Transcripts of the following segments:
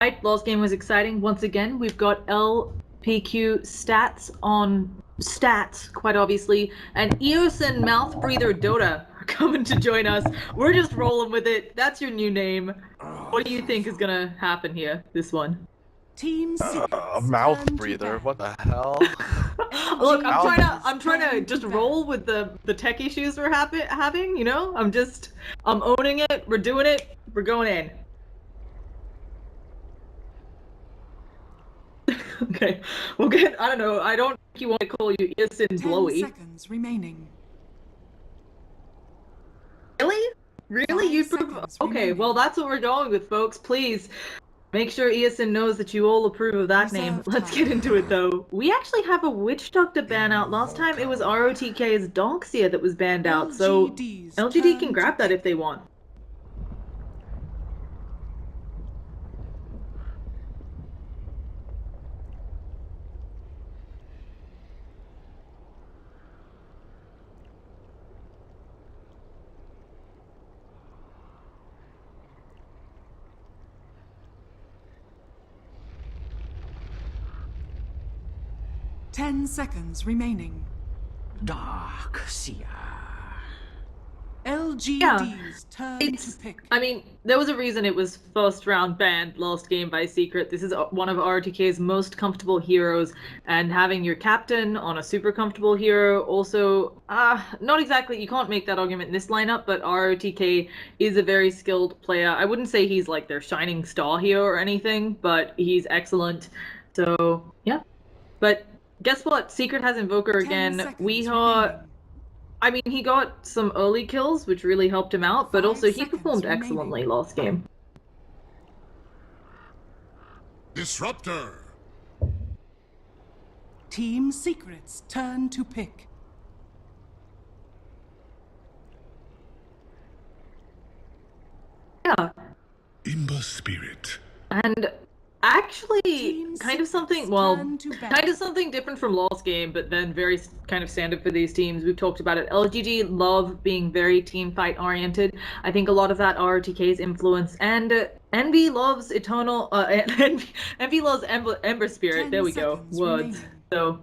Right, last game was exciting. Once again, we've got LPQ stats on stats, quite obviously, and Eos and Mouth Breather Dota are coming to join us. We're just rolling with it. That's your new name. What do you think is gonna happen here, this one? Team Mouth breather. What the hell? Look, I'm Mouth trying to just roll with the tech issues we're having, you know? I'm owning it, we're doing it, we're going in. Okay, we'll get. I don't know. I don't think you want to call you Innocent Blowy. 10 seconds remaining. Really? Really? You okay? Remaining. Well, that's what we're going with, folks. Please make sure Eason knows that you all approve of that name. Let's get into it, though. We actually have a Witch Doctor ban out. Last time it was ROTK's Doxia that was banned out, so LGD can grab that if they want. Ten seconds remaining. Darkseer. LGD's turn to pick. I mean, there was a reason it was first round banned last game by Secret. This is one of ROTK's most comfortable heroes, and having your captain on a super comfortable hero also, not exactly, you can't make that argument in this lineup, but ROTK is a very skilled player. I wouldn't say he's like their shining star hero or anything, but he's excellent. So, yeah. But guess what? Secret has Invoker again. I mean, he got some early kills, which really helped him out, but also he performed excellently last game. Disruptor! Team Secret's turn to pick. Yeah. Imba Spirit. And actually, kind of something different from last game, but then very kind of standard for these teams. We've talked about it. LGD love being very team fight oriented. I think a lot of that ROTK's influence, and Envy loves Eternal. Envy loves Ember Spirit. There we go. Words. So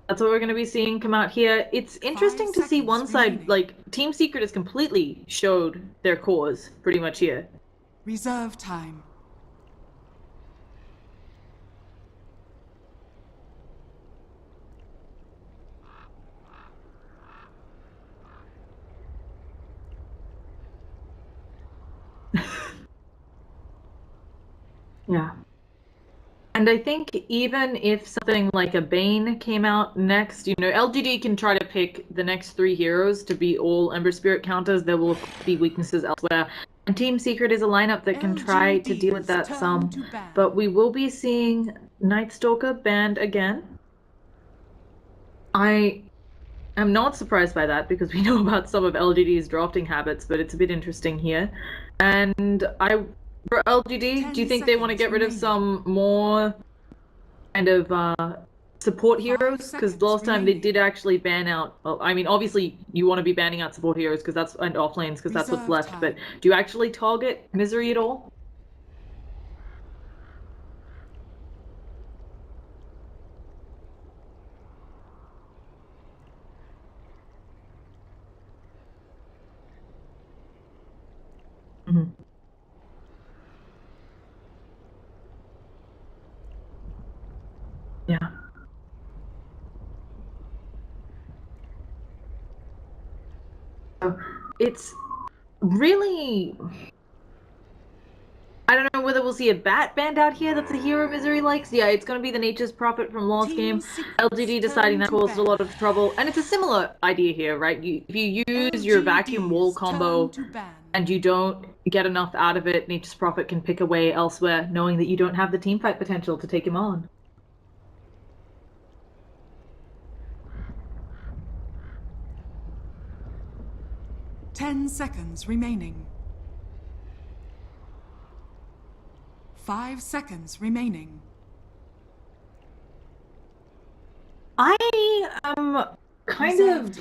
that's what we're going to be seeing come out here. It's interesting to see one side, like Team Secret has completely showed their cause pretty much here. Reserve time. Yeah. And I think even if something like a Bane came out next, you know, LGD can try to pick the next 3 heroes to be all Ember Spirit counters. There will be weaknesses elsewhere. And Team Secret is a lineup that can try to deal with that some. But we will be seeing Night Stalker banned again. I am not surprised by that because we know about some of LGD's drafting habits, but it's a bit interesting here. And for LGD, do you think they want to get rid of some more kind of support heroes? Because last time they did actually ban out, well, I mean, obviously you want to be banning out support heroes because that's, and off lanes because that's what's left, but do you actually target Misery at all? Mm-hmm. Yeah. So it's really, I don't know whether we'll see a bat band out here that's a hero Misery likes. Yeah, it's going to be the Nature's Prophet from last game. LGD deciding that caused a lot of trouble. And it's a similar idea here, right? If you use your vacuum wall combo and you don't get enough out of it, Nature's Prophet can pick away elsewhere, knowing that you don't have the teamfight potential to take him on. Ten seconds remaining. 5 seconds remaining. I am kind of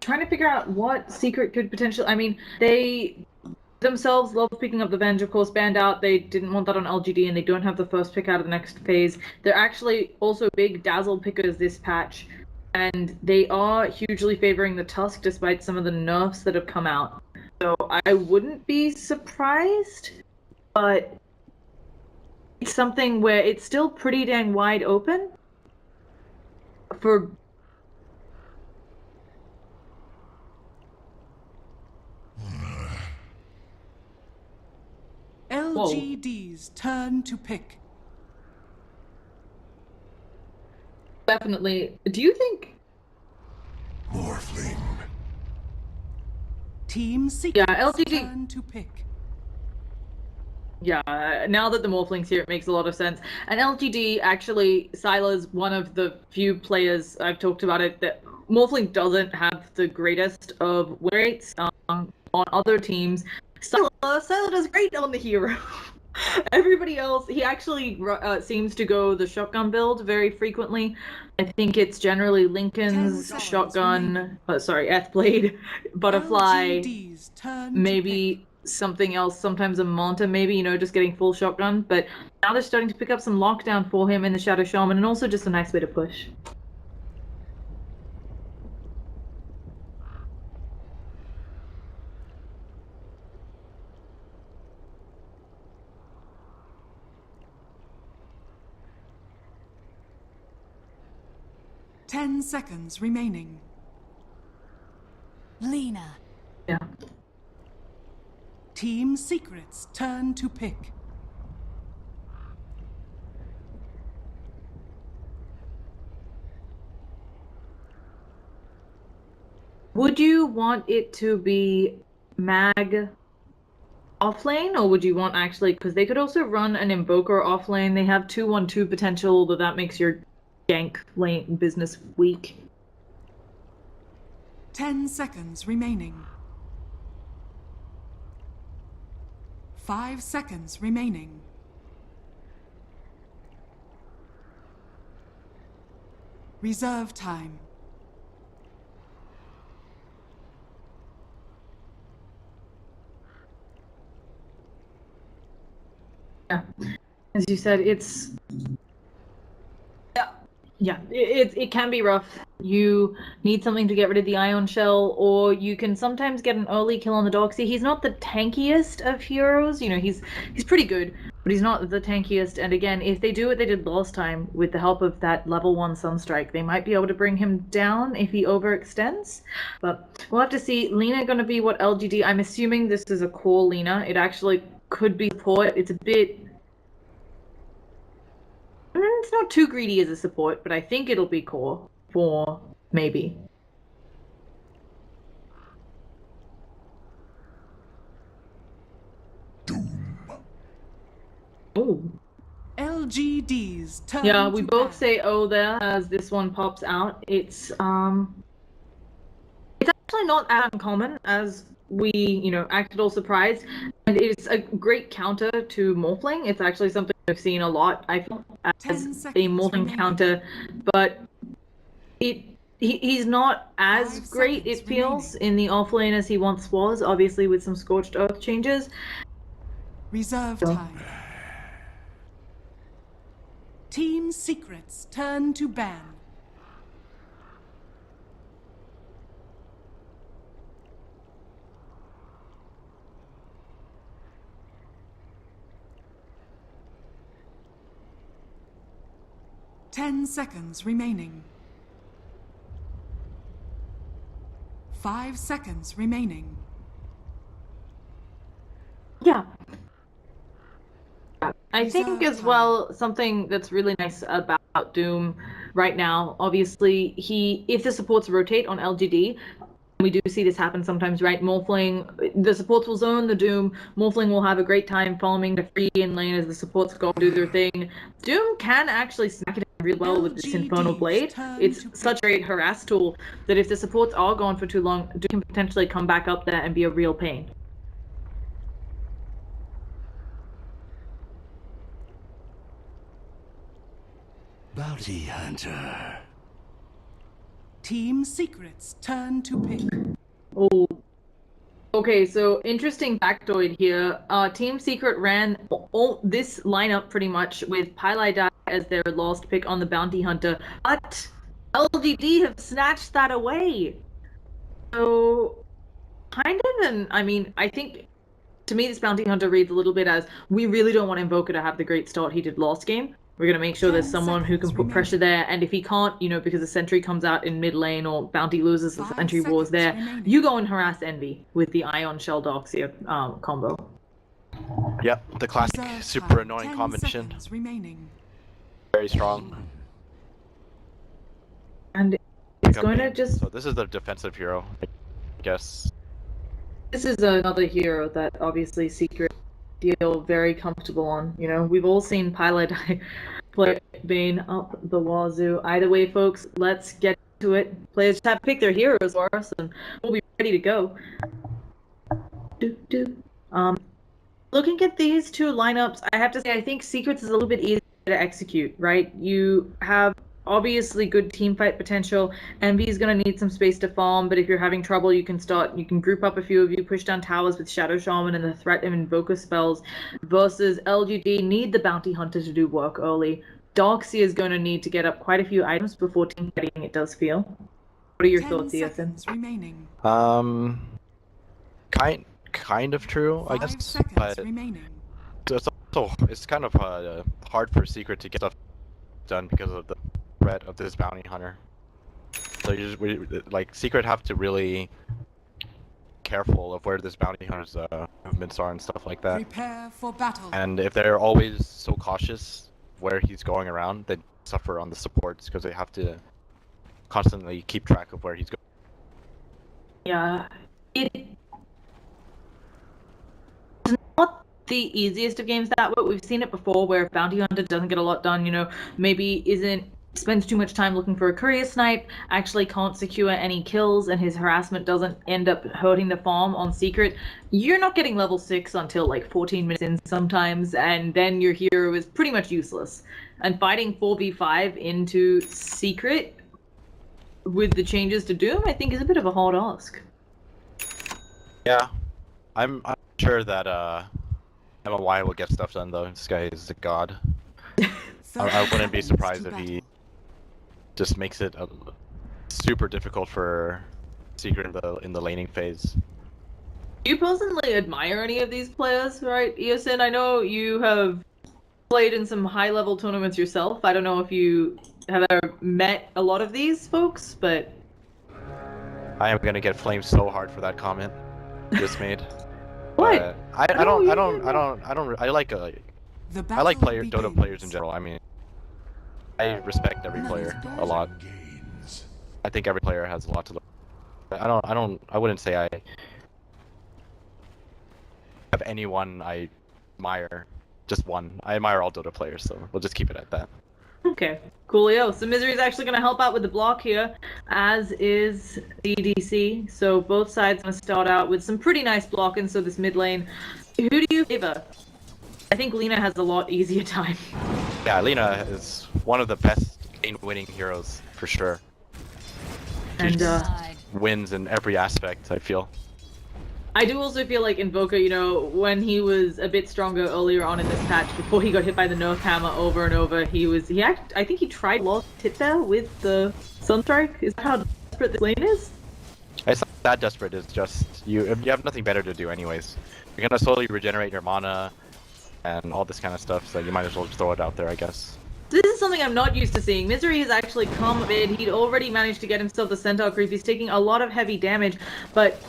trying to figure out what Secret could potentially. I mean, they themselves love picking up the Venge. Of course, banned out. They didn't want that on LGD, and they don't have the first pick out of the next phase. They're actually also big Dazzle pickers this patch, and they are hugely favoring the Tusk despite some of the nerfs that have come out. So I wouldn't be surprised, but it's something where it's still pretty dang wide open for. LGD's turn to pick. Definitely. Do you think? Morphling. Team Secret's LGD turn to pick. Yeah, now that the Morphling's here, it makes a lot of sense. And LGD, actually, Syla's one of the few players, I've talked about it, that Morphling doesn't have the greatest of win rates on other teams. Syla does great on the hero. Everybody else, he actually seems to go the shotgun build very frequently. I think it's generally Lincoln's shotgun, F-Blade, Butterfly, maybe something else, sometimes a Manta, maybe, you know, just getting full shotgun. But now they're starting to pick up some lockdown for him in the Shadow Shaman, and also just a nice way to push. Ten seconds remaining. Lena. Yeah. Team Secret's turn to pick. Would you want it to be Mag offlane, or would you want actually, because they could also run an Invoker offlane. They have 2-1-2 potential, though that makes your gank lane business weak. 10 seconds remaining. 5 seconds remaining. Reserve time. Yeah, as you said, it's it can be rough. You need something to get rid of the Ion Shell, or you can sometimes get an early kill on the Doxy. He's not the tankiest of heroes, you know, he's pretty good, but he's not the tankiest. And again, if they do what they did last time with the help of that level 1 Sunstrike, they might be able to bring him down if he overextends. But we'll have to see. Lena going to be what LGD? I'm assuming this is a core Lena. It actually could be support. It's a bit. It's not too greedy as a support, but I think it'll be core for maybe. Doom. Oh. LGD's turn. Yeah, we both say oh there as this one pops out. It's actually not as uncommon as we, you know, acted all surprised. And it's a great counter to Morphling. It's actually something I've seen a lot, I feel, as a Morphling counter. But he's not as great, it feels, in the offlane as he once was, obviously with some Scorched Earth changes. Reserve time. Team Secret's turn to ban. Ten seconds remaining. 5 seconds remaining. Yeah. I think as well, something that's really nice about Doom right now, obviously, if the supports rotate on LGD, we do see this happen sometimes, right? Morphling, the supports will zone the Doom. Morphling will have a great time following the free in lane as the supports go do their thing. Doom can actually smack it really well with this Infernal Blade. It's such a great harass tool that if the supports are gone for too long, Doom can potentially come back up there and be a real pain. Bounty Hunter. Team Secret's turn to pick. Oh, Okay, so interesting factoid here. Team Secret ran all this lineup pretty much with Pylai as their last pick on the Bounty Hunter, but LGD have snatched that away. So, kind of, and I mean, I think to me this Bounty Hunter reads a little bit as we really don't want Invoker to have the great start he did last game. We're going to make sure there's 10 someone who can seconds put pressure there, and if he can't, because the sentry comes out in mid lane or Bounty loses the 5 sentry wars there, seconds remaining. you go and harass Envy with the Ion Shell Doxia combo. Yep, the classic Reserve super time, annoying 10 combination. seconds remaining. Very strong. And it's Pick up going to aim. just... So this is the defensive hero, I guess. This is another hero that obviously Secret feel very comfortable on. We've all seen Pylai play Bane up the wazoo. Either way, folks, let's get to it. Players have to pick their heroes for us, and we'll be ready to go. Looking at these two lineups, I have to say I think Secrets is a little bit easier to execute, right? You have obviously good team fight potential. Envy is going to need some space to farm, but if you're having trouble, you can group up a few of you, push down towers with Shadow Shaman and the threat and Invoker spells, versus LGD need the Bounty Hunter to do work early. Doxia is going to need to get up quite a few items before team fighting, it does feel. What are your 10 thoughts, Ethan? seconds remaining. Kind of true, I 5 guess, seconds but remaining. it's kind of hard for Secret to get stuff done because of the threat of this bounty hunter. So Secret have to really careful of where this bounty hunter's movements are and stuff like that. Prepare for battle. And if they're always so cautious where he's going around, they suffer on the supports because they have to constantly keep track of where he's going. Yeah, it's not the easiest of games that way. We've seen it before where if Bounty Hunter doesn't get a lot done, maybe spends too much time looking for a courier snipe, actually can't secure any kills, and his harassment doesn't end up hurting the farm on Secret, you're not getting level 6 until like 14 minutes in sometimes, and then your hero is pretty much useless. And fighting 4v5 into Secret with the changes to Doom, I think is a bit of a hard ask. Yeah, I'm sure that MOY will get stuff done though. This guy is a god. I wouldn't be surprised if he just makes it super difficult for Secret in the laning phase. Do you personally admire any of these players, right, Eosin? I know you have played in some high-level tournaments yourself. I don't know if you have ever met a lot of these folks, but I am gonna get flamed so hard for that comment you just made. What? I like The Dota players in general. I mean, I respect every player a lot. I think every player has a lot to learn. I wouldn't say I have anyone I admire. Just one. I admire all Dota players, so we'll just keep it at that. Okay, coolio. So Misery is actually going to help out with the block here, as is DDC. So both sides going to start out with some pretty nice blocking. So this mid lane, who do you favor? I think Lina has a lot easier time. Yeah, Lina is one of the best game-winning heroes for sure. She And wins in every aspect, I feel. I do also feel like Invoker, when he was a bit stronger earlier on in this patch, before he got hit by the Nerf hammer over and over, I think he tried lost hit there with the Sunstrike. Is that how desperate this lane is? It's not that desperate, it's just, you have nothing better to do anyways. You're gonna slowly regenerate your mana and all this kind of stuff, so you might as well just throw it out there, I guess. This is something I'm not used to seeing. Misery has actually come mid. He'd already managed to get himself the Centaur creep. He's taking a lot of heavy damage, but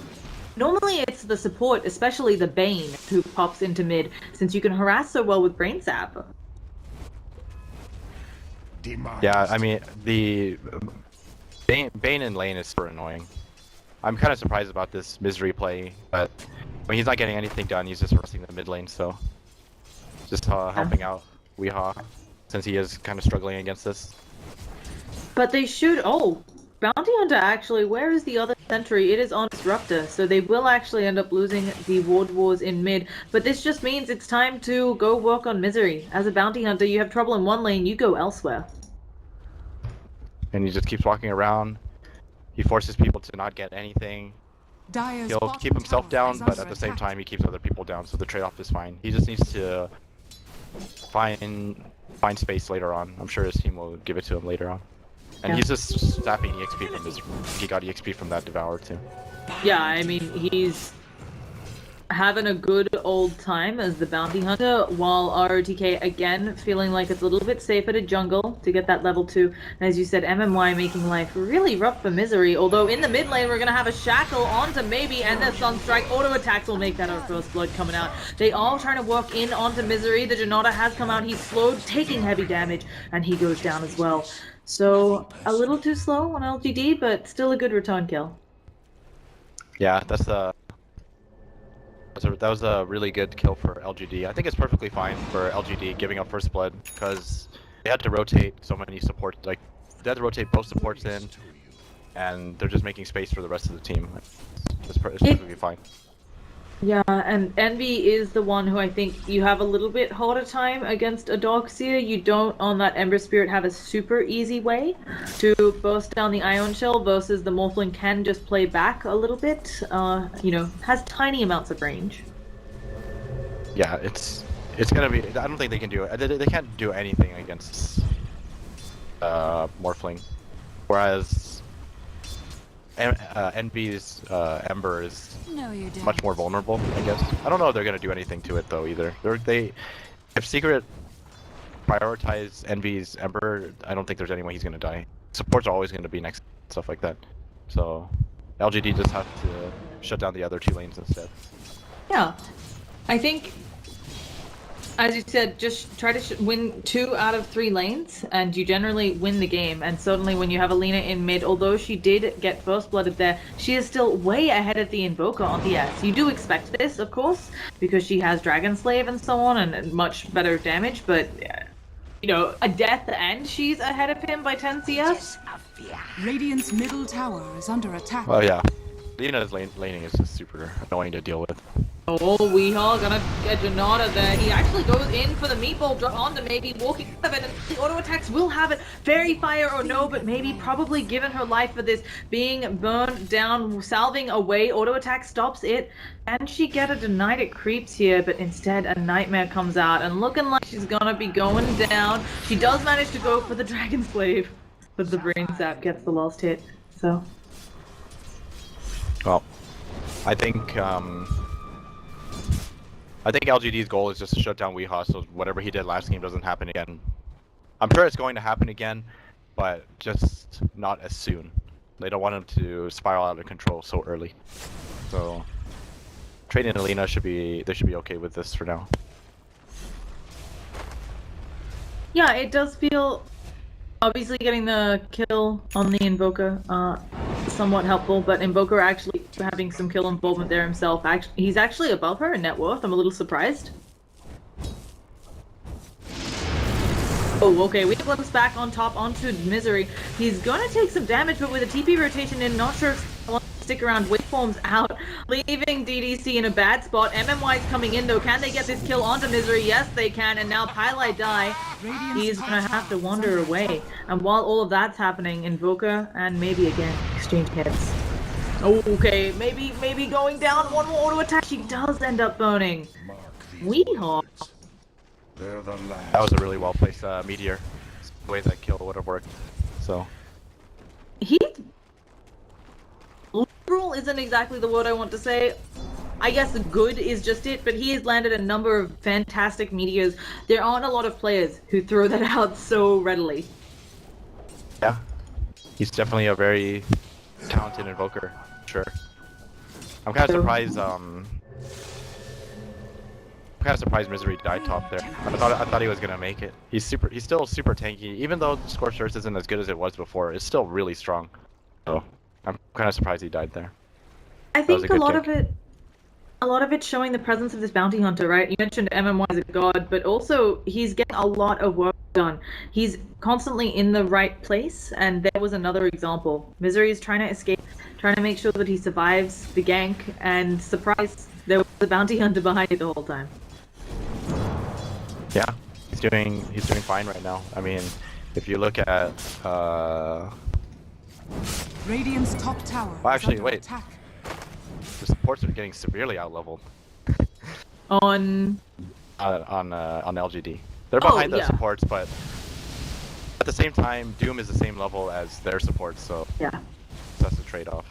normally it's the support, especially the Bane, who pops into mid, since you can harass so well with Brain Sap. Yeah, I mean, the Bane in lane is super annoying. I'm kind of surprised about this Misery play, but when he's not getting anything done, he's just harassing the mid lane, so just helping out Weehaw, since he is kind of struggling against this. But they should... Oh, Bounty Hunter actually, where is the other sentry? It is on Disruptor, so they will actually end up losing the Ward Wars in mid. But this just means it's time to go work on Misery. As a Bounty Hunter, you have trouble in one lane, you go elsewhere. And he just keeps walking around. He forces people to not get anything. Dire's He'll bottom keep himself tower down, is but under at the same attack. time he keeps other people down, so the trade-off is fine. He just needs to find space later on. I'm sure his team will give it to him later on. And Yeah. he's just sapping EXP from his. He got EXP from that Devour too. Yeah, I mean, he's having a good old time as the bounty hunter, while ROTK again feeling like it's a little bit safer to jungle to get that level 2. And as you said, MMY making life really rough for Misery, although in the mid lane we're gonna have a shackle onto maybe, and the Sunstrike auto attacks will make that our first blood coming out. They all trying to work in onto Misery. The Janata has come out, he's slowed, taking heavy damage, and he goes down as well. So a little too slow on LGD, but still a good return kill. Yeah, that was a really good kill for LGD. I think it's perfectly fine for LGD giving up first blood because they had to rotate so many supports. Like they had to rotate both supports in, and they're just making space for the rest of the team. It's perfectly fine. Yeah, and Envy is the one who I think you have a little bit harder time against a Darkseer. You don't, on that Ember Spirit, have a super easy way to burst down the Ion Shell versus the Morphling can just play back a little bit. You know, has tiny amounts of range. Yeah, it's gonna be. I don't think they can do it. They can't do anything against Morphling, whereas Envy's Ember is No, you don't. much more vulnerable, I guess. I don't know if they're gonna do anything to it though either. If Secret prioritize Envy's Ember, I don't think there's any way he's gonna die. Supports are always gonna be next, stuff like that. So LGD just have to shut down the other 2 lanes instead. Yeah, I think, as you said, just try to win 2 out of 3 lanes, and you generally win the game. And certainly when you have Alina in mid, although she did get first blooded there, she is still way ahead of the Invoker on the S. You do expect this, of course, because she has Dragon Slave and so on, and much better damage, but, you know, a death and she's ahead of him by 10 CS? Radiant's middle tower is under attack. Oh yeah, Lena's laning is just super annoying to deal with. Oh, Weehawk gonna get Janata there. He actually goes in for the meatball drop onto maybe walking out of it, and the auto attacks will have it. Fairy fire or no, but maybe probably given her life for this, being burned down, salving away. Auto attack stops it. Can she get a denied? It creeps here, but instead a nightmare comes out and looking like she's gonna be going down. She does manage to go for the Dragon Slave, but the brain sap gets the last hit. So. Well, I think LGD's goal is just to shut down Weehaw so whatever he did last game doesn't happen again. I'm sure it's going to happen again, but just not as soon. They don't want him to spiral out of control so early. So trading Alina they should be okay with this for now. Yeah, it does feel, obviously getting the kill on the Invoker, somewhat helpful, but Invoker actually having some kill involvement there himself. He's actually above her in net worth. I'm a little surprised. Oh, okay, we glimpse back on top onto Misery. He's gonna take some damage, but with a TP rotation in, not sure if he wants to stick around. Waveform's out, leaving DDC in a bad spot. MMY's coming in though. Can they get this kill onto Misery? Yes, they can, and now Pylai die. He's gonna have to wander away. And while all of that's happening, Invoker and maybe again exchange hits. Oh, okay, maybe going down. One more auto attack. She does end up burning. Weehawk. They're the last. That was a really well placed meteor. The way that kill would have worked. So He liberal isn't exactly the word I want to say. I guess good is just it, but he has landed a number of fantastic meteors. There aren't a lot of players who throw that out so readily. yeah, he's definitely a very talented invoker. Sure. I'm kind of surprised. I'm kind of surprised Misery died top there. I thought he was gonna make it. He's still super tanky. Even though Scorched Earth isn't as good as it was before, it's still really strong. So I'm kind of surprised he died there. I think a lot kick. of it's showing the presence of this bounty hunter, right? You mentioned MMY is a god, but also he's getting a lot of work done. He's constantly in the right place, and there was another example. Misery is trying to escape, trying to make sure that he survives the gank, and surprise, there was a bounty hunter behind it the whole time. Yeah, he's doing fine right now. I mean, if you look at Radiant's top tower Well, actually, is under wait. attack. the supports are getting severely outleveled On on LGD. They're behind the yeah. supports, but at the same time, Doom is the same level as their supports, so yeah. that's the trade-off.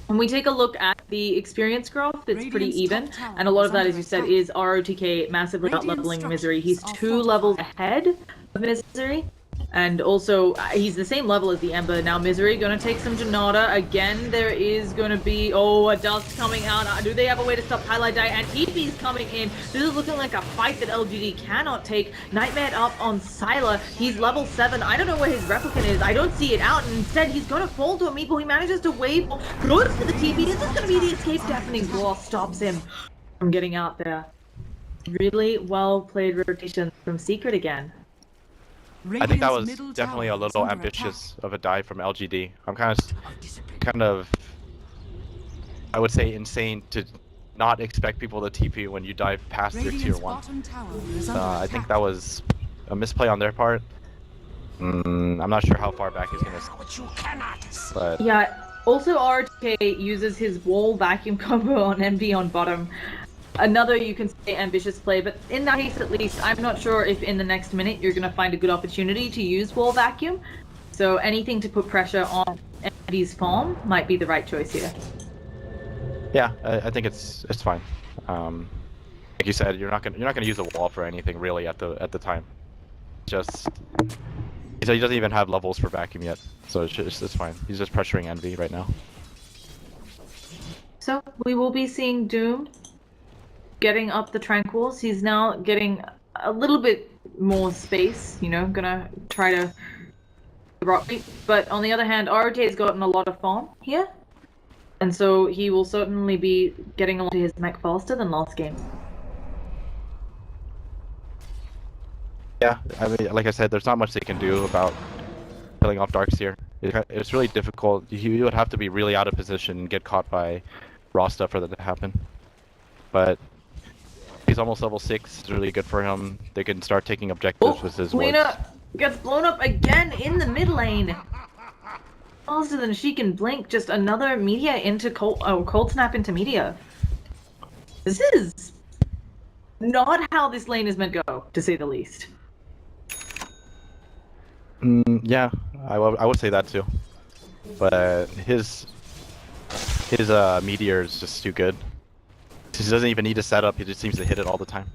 When we take a look at the experience graph, it's pretty even, and a lot of that, as you said, is ROTK massively out-leveling Misery. He's 2 levels ahead of Misery, and also he's the same level as the Ember. Now Misery gonna take some Janata. Again, there is gonna be, a dust coming out. Do they have a way to stop Highlight Die? And TP's coming in. This is looking like a fight that LGD cannot take. Nightmare up on Sylar. He's level 7. I don't know where his replicant is. I don't see it out, and instead he's gonna fall to a meeple. He manages to wave, goes for the TP. This is gonna be the escape. Deafening Blast stops him from getting out there. Really well played rotation from Secret again. I think that was definitely a little ambitious of a dive from LGD. I'm kind of, I would say, insane to not expect people to TP when you dive past your tier 1. I think that was a misplay on their part. I'm not sure how far back he's gonna. But yeah. Also, RTK uses his wall vacuum combo on MD on bottom. Another, you can say, ambitious play, but in that case at least, I'm not sure if in the next minute you're going to find a good opportunity to use wall vacuum. So anything to put pressure on MD's farm might be the right choice here. yeah, I think it's fine. Like you said, you're not gonna use the wall for anything really at the time. Just he doesn't even have levels for vacuum yet, so it's fine. He's just pressuring Envy right now. So we will be seeing Doom getting up the Tranquils. He's now getting a little bit more space, gonna try to rock me. But on the other hand, ROT's gotten a lot of farm here, and so he will certainly be getting onto his mech faster than last game. Yeah, I mean, like I said, there's not much they can do about killing off Darks here. It's really difficult. You would have to be really out of position and get caught by Rasta for that to happen. But he's almost level 6. It's really good for him. They can start taking objectives with his wards. Lena gets blown up again in the mid lane. Faster than she can blink. Just another media into cold snap into media. This is not how this lane is meant to go, to say the least. Yeah, I would say that too. But his meteor is just too good. He doesn't even need to set up. He just seems to hit it all the time.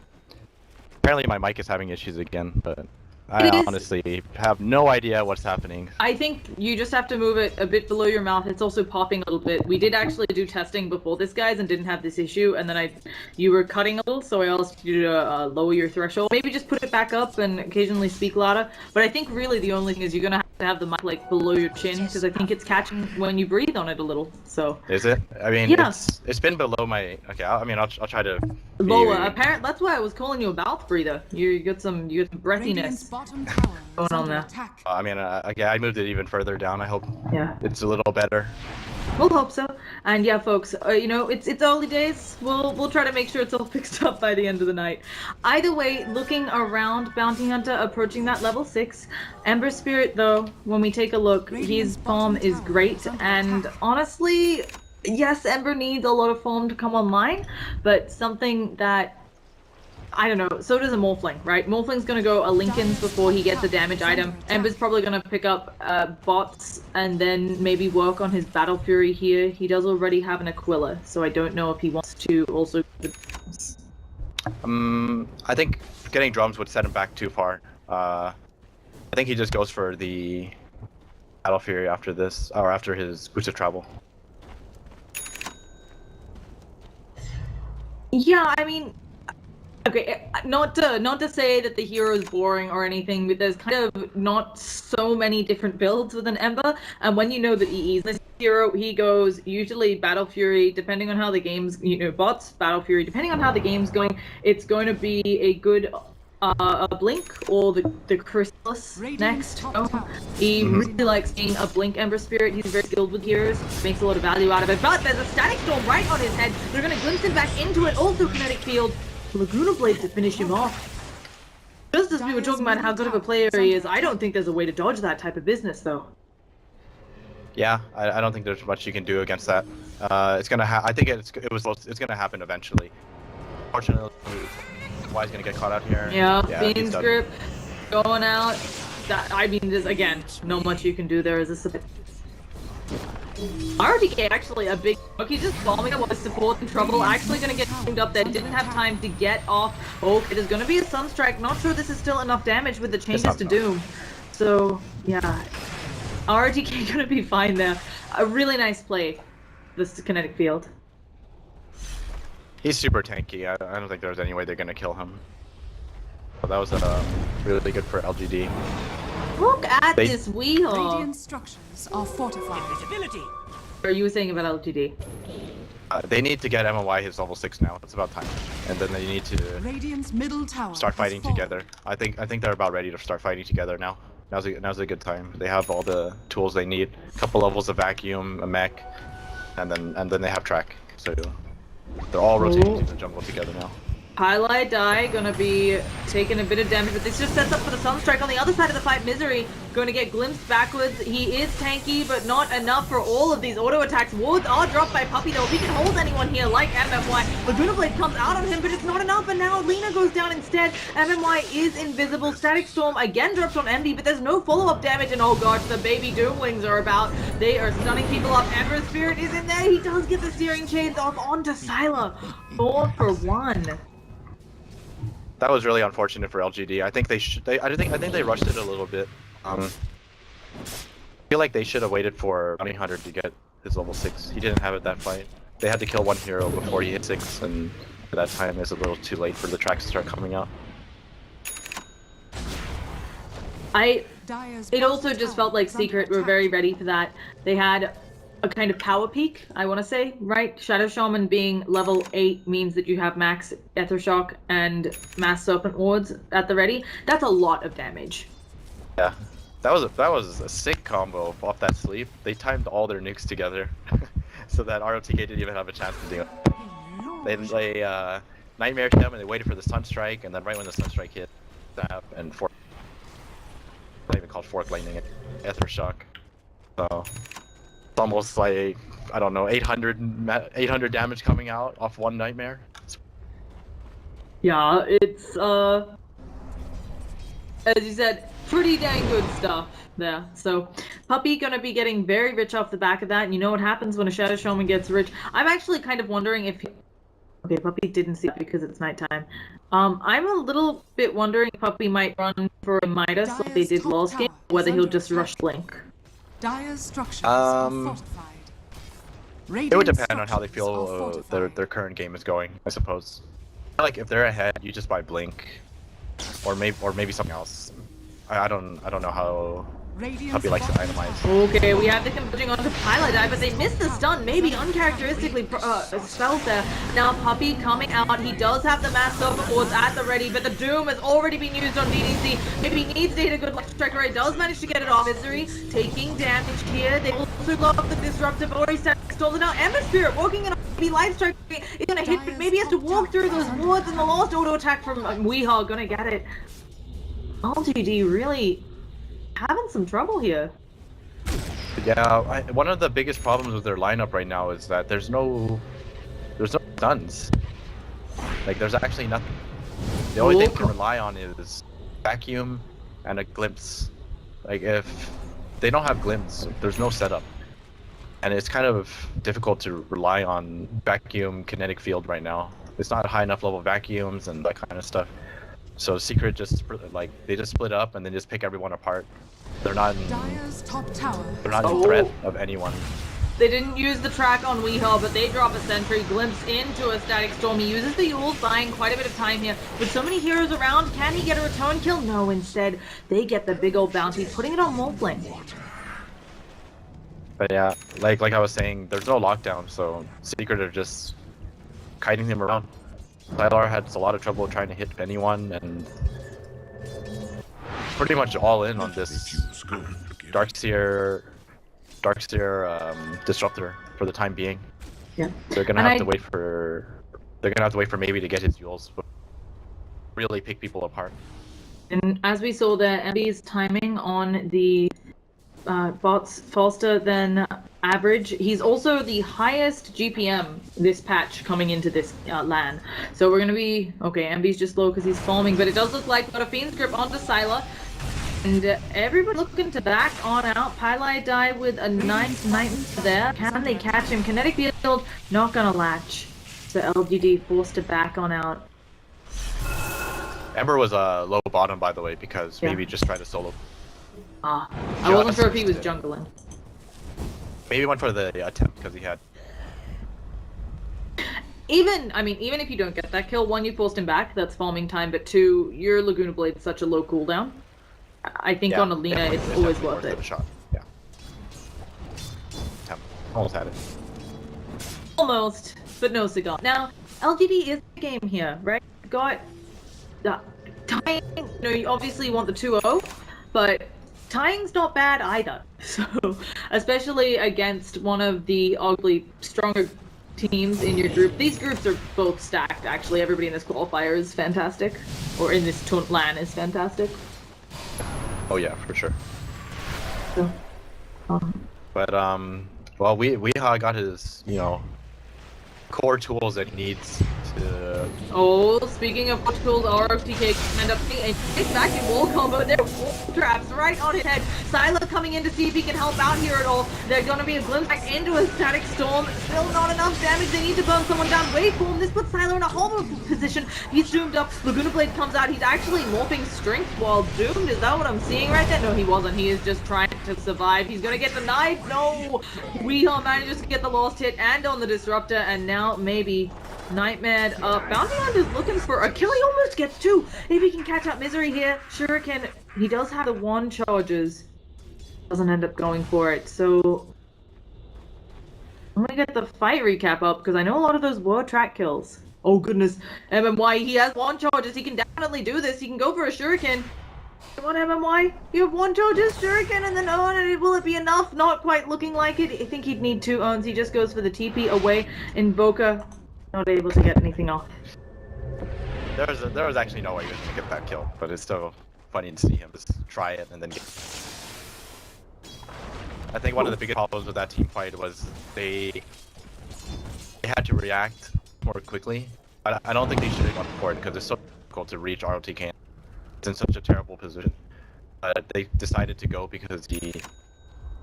Apparently my mic is having issues again, but I honestly have no idea what's happening. I think you just have to move it a bit below your mouth. It's also popping a little bit. We did actually do testing before this, guys, and didn't have this issue. And then you were cutting a little, so I asked you to lower your threshold. Maybe just put it back up and occasionally speak louder. But I think really the only thing is you're gonna have to have the mic like below your chin, because I think it's catching when you breathe on it a little. So. Is it? I mean, yeah. It's been below my. Okay, I'll try to. Lower. Apparently, that's why I was calling you a mouth breather. You got some breathiness going on there. I mean, I moved it even further down. I hope it's a little better. We'll hope so. And yeah, folks, it's early days. We'll try to make sure it's all fixed up by the end of the night. Either way, looking around, Bounty Hunter approaching that level 6. Ember Spirit, though, when we take a look, his farm is great. And honestly, yes, Ember needs a lot of farm to come online, but something that I don't know, so does a Morphling, right? Morphling's gonna go a Lincoln's before he gets a damage item. Ember's probably gonna pick up bots and then maybe work on his Battle Fury here. He does already have an Aquila, so I don't know if he wants to also... I think getting drums would set him back too far. I think he just goes for the Battle Fury after this, or after his boost of travel. Yeah, I mean... Okay, not to say that the hero is boring or anything, but there's kind of not so many different builds with an Ember, and when you know that he's this hero, he goes usually Battle Fury, depending on how the game's, bots, Battle Fury, depending on how the game's going, it's going to be a good a Blink or the Chrysalis next. He really likes being a Blink Ember Spirit. He's very skilled with heroes, makes a lot of value out of it, but there's a Static Storm right on his head. They're going to glimpse him back into it, also Kinetic Field. Laguna Blade to finish him off. Just as we were talking about how good of a player he is, I don't think there's a way to dodge that type of business, though. Yeah, I don't think there's much you can do against that. It's gonna I think it's gonna happen eventually. Fortunately, Y's gonna get caught out here. Yeah, he's Bean's done. grip going out. That, I mean, there's again, not much you can do there as a support. RDK actually a big he just bombing it was support in trouble, actually gonna get cleaned up there, didn't have time to get off. Oh, it is gonna be a Sunstrike, not sure this is still enough damage with the changes to Doom. So, yeah. RDK gonna be fine there. A really nice play, this kinetic field. He's super tanky, I don't think there's any way they're gonna kill him. So that was really good for LGD. Look at this wheel! Radiant structures are fortified. What are you saying about LGD? They need to get MOY his level 6 now. It's about time. And then they need to Radiant's middle tower start fighting has fallen. together. I think they're about ready to start fighting together now. Now's a good time. They have all the tools they need. A couple levels of vacuum, a mech, and then they have track. So they're all rotating to the jungle together now. Highlight Die gonna be taking a bit of damage, but this just sets up for the Sunstrike on the other side of the fight. Misery going to get glimpsed backwards. He is tanky, but not enough for all of these auto attacks. Wards are dropped by Puppy though. If he can hold anyone here like MMY, Laguna Blade comes out on him, but it's not enough, and now Lina goes down instead. MMY is invisible. Static Storm again drops on MD, but there's no follow-up damage, and oh gosh, the baby Doomlings are about. They are stunning people up. Ember Spirit is in there. He does get the steering chains off onto Syla. 4 for 1. That was really unfortunate for LGD. I think I think they rushed it a little bit. I feel like they should have waited for Bounty Hunter to get his level 6. He didn't have it that fight. They had to kill one hero before he hit 6, and at that time it's a little too late for the tracks to start coming out. It also just felt like Secret were very ready for that. They had a kind of power peak, I want to say, right? Shadow Shaman being level 8 means that you have max Ether Shock and Mass Serpent Wards at the ready. That's a lot of damage. Yeah, that was a sick combo off that sleep. They timed all their nukes together, so that ROTK didn't even have a chance to do it. They Nightmare him and they waited for the Sunstrike, and then right when the Sunstrike hit, Zap and Fork, not even called Fork Lightning, Ether Shock. So it's almost like, I don't know, 800 damage coming out off one Nightmare. Yeah, it's as you said, pretty dang good stuff there. So Puppy gonna be getting very rich off the back of that, and you know what happens when a Shadow Shaman gets rich. I'm actually kind of wondering if okay, Puppy didn't see it because it's nighttime. I'm a little bit wondering if Puppy might run for a Midas like they did last game, whether he'll just rush Blink. Dire's structures are fortified. It would depend on how they feel their current game is going, I suppose. Like if they're ahead, you just buy Blink, or maybe something else. I don't know how Puppy likes to itemize. Okay, we have the converging onto Pilot Die, but they missed the stun, maybe uncharacteristically spelled there. Now Puppy coming out, he does have the Mass Serpent Wards at the ready, but the Doom has already been used on DDC. Maybe he needs to hit a good Life Striker. He does manage to get it off. Misery taking damage here. They also love the Disruptive Ori stack stolen. Now Ember Spirit walking in on the Life Striker is gonna hit, but maybe he has to walk through those wards, and the last auto attack from Weehaw gonna get it. LGD really having some trouble here. Yeah, one of the biggest problems with their lineup right now is that there's no stuns. Like there's actually nothing. The only thing to rely on is vacuum and a glimpse. Like if they don't have glimpse, there's no setup, and it's kind of difficult to rely on vacuum kinetic field right now. It's not high enough level vacuums and that kind of stuff. So Secret just they just split up and then just pick everyone apart. They're not in threat of anyone. They didn't use the track on Weehaw, but they drop a sentry, glimpse into a Static Storm. He uses the Yules, buying quite a bit of time here. With so many heroes around, can he get a return kill? No, instead, they get the big old bounty, putting it on Moltling. But yeah, like I was saying, there's no lockdown, so Secret are just kiting him around. Sylar had a lot of trouble trying to hit anyone, and pretty much all in on this Darkseer Disruptor for the time being. Yeah. They're gonna have to wait for maybe to get his Yules, but really pick people apart. And as we saw there, MB's timing on the bots faster than average. He's also the highest GPM this patch coming into this LAN. So we're gonna be okay. Envy's just low because he's foaming, but it does look like got a Fiend's Grip onto Syla. And everybody looking to back on out. Pylai die with a nice Titan there. Can they catch him? Kinetic Field not gonna latch. So LGD forced to back on out. Ember was a low bottom, by the way, because maybe just tried to solo. I wasn't sure if he was jungling. Maybe went for the attempt because he had. Even if you don't get that kill, one, you forced him back. That's farming time, but two, your Laguna Blade's such a low cooldown. I think on Alina, it's always worth it. Shot. Yeah. Almost had it. Almost, but no cigar. Now, LGD is the game here, right? Got tying. You obviously want the 2-0, but tying's not bad either. So, especially against one of the arguably stronger teams in your group. These groups are both stacked, actually. Everybody in this qualifier is fantastic, or in this LAN is fantastic. Oh yeah, for sure. So, but well, we got his, core tools that he needs to. Oh, speaking of tools, ROTK can end up being a back in wall combo. There wall traps right on his head. Syla coming in to see if he can help out here at all. They're gonna be a glimpse back into a static storm. Still not enough damage. They need to burn someone down. Waveform. This puts Syla in a horrible position. He's zoomed up. Laguna Blade comes out. He's actually morphing strength while doomed. Is that what I'm seeing right there? No, he wasn't. He is just trying to survive. He's gonna get denied. No, Weehaw manages to get the last hit and on the disruptor, and now maybe Nightmare up. Bounty Hunter's looking for a kill. He almost gets two. If he can catch up Misery here, Shuriken. He does have the one charges. Doesn't end up going for it. So I'm gonna get the fight recap up because I know a lot of those were track kills. Oh goodness, MMY. He has one charges. He can definitely do this. He can go for a Shuriken. Come on, MMY. You have one charges, Shuriken, and then will it be enough? Not quite looking like it. I think he'd need two owns. He just goes for the TP away. Invoker not able to get anything off. There was actually no way he was gonna get that kill, but it's still funny to see him just try it and then get. I think one of the biggest problems with that team fight was they had to react more quickly. I don't think they should have gone for it because it's so difficult to reach ROTK. It's in such a terrible position. They decided to go because he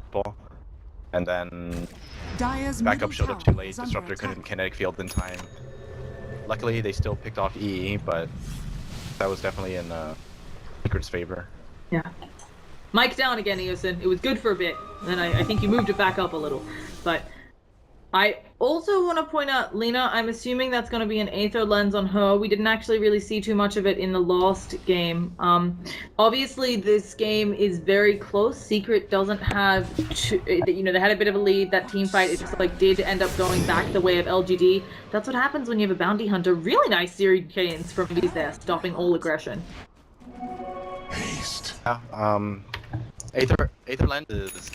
ball, and then backup showed up too late. Disruptor couldn't kinetic field in time. Luckily, they still picked off EE, but that was definitely in Secret's favor. Yeah. Mike down again, Eosin. It was good for a bit, and then I think you moved it back up a little. But I also want to point out, Lena, I'm assuming that's going to be an Aether lens on her. We didn't actually really see too much of it in the last game. Obviously, this game is very close. Secret doesn't have, they had a bit of a lead. That team fight, it just did end up going back the way of LGD. That's what happens when you have a bounty hunter. Really nice series chains from these there, stopping all aggression. Haste. Yeah, Aether lens is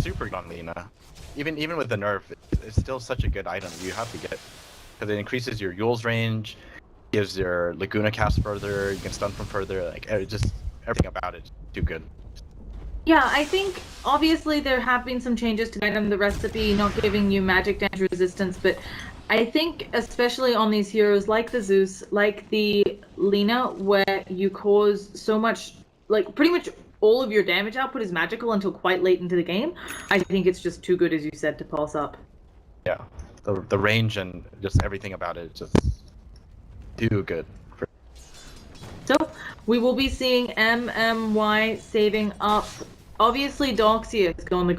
super good on Lena. Even with the nerf, it's still such a good item you have to get because it increases your Yule's range, gives your Laguna cast further, you can stun from further. Just everything about it is too good. Yeah, I think obviously there have been some changes to the recipe, not giving you magic damage resistance, but I think especially on these heroes like the Zeus, like the Lena, where you cause so much, pretty much all of your damage output is magical until quite late into the game. I think it's just too good, as you said, to pass up. Yeah, the range and just everything about it is just too good. So we will be seeing MMY saving up. Obviously, Doxia is going to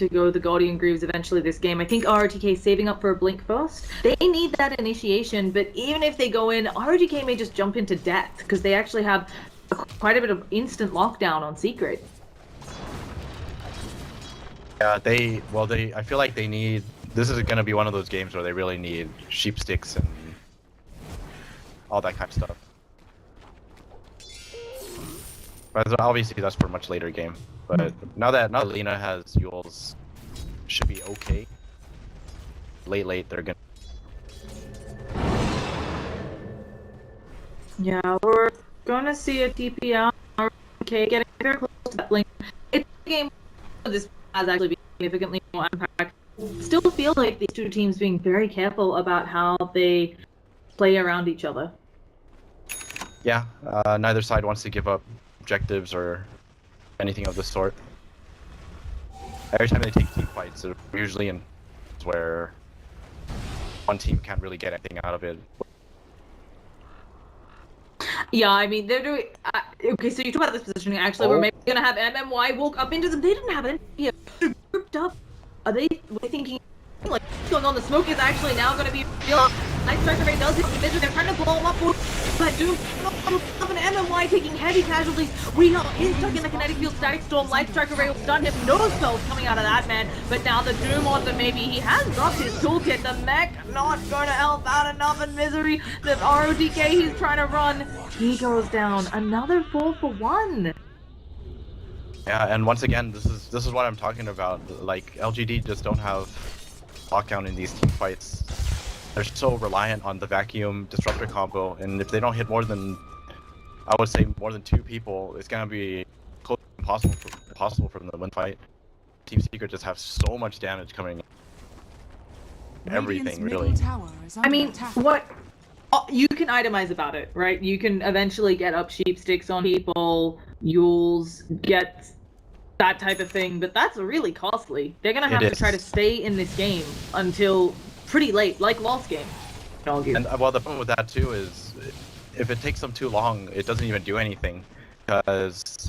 go the Guardian Greaves eventually this game. I think RTK saving up for a blink first. They need that initiation, but even if they go in, RTK may just jump into death because they actually have quite a bit of instant lockdown on Secret. Yeah, I feel like they need. This is going to be one of those games where they really need sheep sticks and all that kind of stuff. But obviously that's for a much later game. But now that Lena has Yule's, should be okay. Late they're gonna. Yeah, we're gonna see a TP out. Okay, getting very close to that blink. game, this has actually been significantly more impact. Still feel like these two teams being very careful about how they play around each other. Yeah, neither side wants to give up objectives or anything of the sort. Every time they take team fights, they're usually in where one team can't really get anything out of it. Yeah, I mean, they're doing... okay, so you talk about this positioning, actually, we're maybe gonna have MMY walk up into them. They didn't have any idea. They're grouped up. Were they thinking, like, what's going on? The smoke is actually now gonna be real. Nice Striker Ray does hit the vision. They're trying to blow him up, but Doom up an MMY taking heavy casualties. We know he's stuck in the kinetic field. Static Storm. Light Striker Ray will stun him. No spells coming out of that man. But now the Doom on the maybe he has dropped his toolkit. The mech not going to help out enough in Misery. The ROTK he's trying to run. He goes down. Another 4 for 1. Yeah, and once again, this is what I'm talking about. Like LGD just don't have lockdown in these team fights. They're so reliant on the vacuum disruptor combo, and if they don't hit more than, I would say more than 2 people, it's gonna be close to impossible for them to win fight. Team Secret just have so much damage coming. Everything really. I mean, what? You can itemize about it, right? You can eventually get up sheep sticks on people, Yules, get that type of thing, but that's really costly. They're gonna have to try to stay in this game until pretty late, like last game. And well, the problem with that too is, if it takes them too long, it doesn't even do anything, because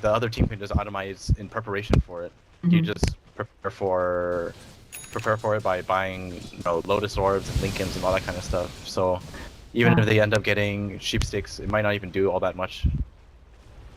the other team can just itemize in preparation for it. Mm-hmm. You just prepare for it by buying, you know, Lotus Orbs and Lincolns and all that kind of stuff. So even if they end up getting sheep sticks, it might not even do all that much.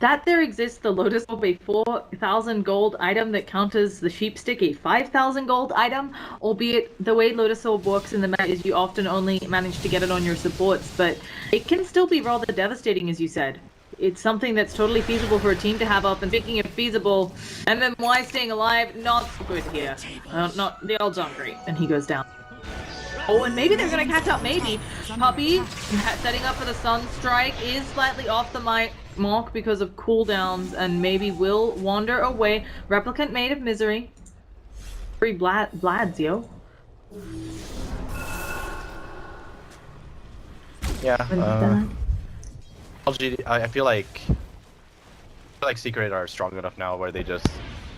That there exists the Lotus Orb, a 4,000 gold item that counters the sheep stick, a 5,000 gold item, albeit the way Lotus Orb works in the meta is you often only manage to get it on your supports, but it can still be rather devastating, as you said. It's something that's totally feasible for a team to have up, and speaking of feasible, MMY staying alive, not so good here. Not the odds aren't great, and he goes down. Oh, and maybe they're gonna catch up, maybe. Puppy, setting up for the Sunstrike, is slightly off the mark because of cooldowns, and maybe will wander away. Replicant made of Misery. Free Blads, yo. Yeah, LGD, I feel like Secret are strong enough now where they just